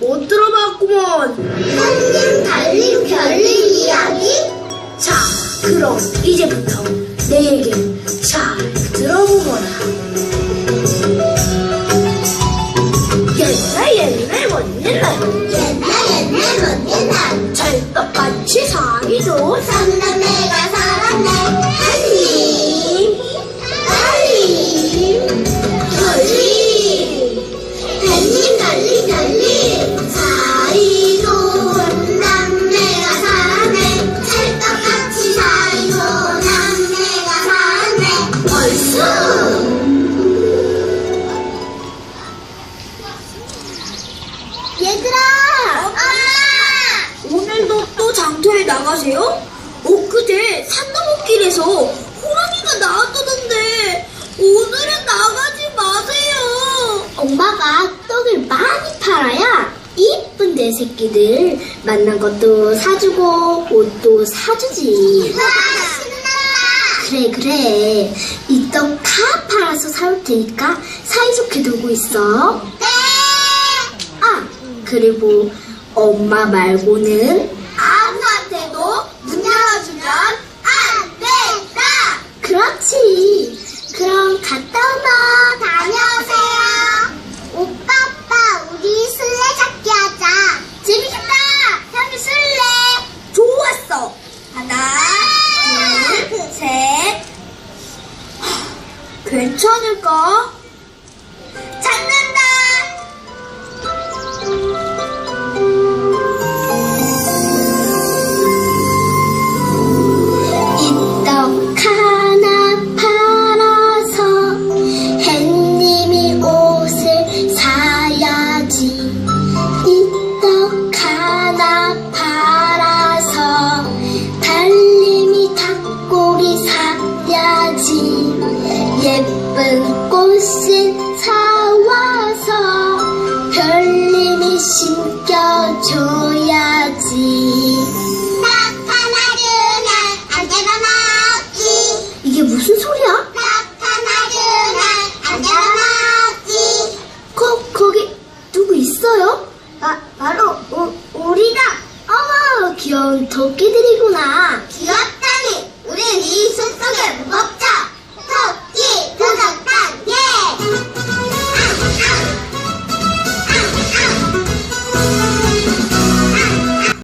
못 들어봤구먼. 한님 달님 별님 이야기? 자, 그럼 이제부터 내 얘기를 잘 들어보거라. 옛날 먼 옛날 옛날 먼 옛날 찰떡같이 사귀던 삼남매가 살았네. 한님 달님 별님 달님 별님 사이좋은 남매가 살았네. 찰떡같이 사이좋은 남매가 살았네. 얼쑤. 얘들아! 엄마! 오늘도 또 장터에 나가세요? 엊그제 산나무길에서 호랑이가 나왔다던데 오늘은 나가지 마세요. 엄마가 떡을 많이 팔아야 이쁜 내 새끼들 만난 것도 사주고 옷도 사주지. 그래 이 떡 다 팔아서 사올 테니까 사이좋게 두고 있어. 네. 아 그리고 엄마 말고는 아무한테도 문 열어주면 안 된다. 그렇지. 그럼 갔다 오마. 다녀오세요. 오빠 우리 술래잡기 하자. 재밌겠다. 형이 술래. 좋았어. 하나, 둘, 셋. 괜찮을까? 잡는다. 이 떡 하나 팔아서 햇님이 옷을 사야지. 이 떡 하나 팔아서 달님이 닭고기 사야지. 예쁜 꽃을 사와서 별님이 심겨줘야지. 떡 하나 주면 안 되나 먹기. 이게 무슨 소리야?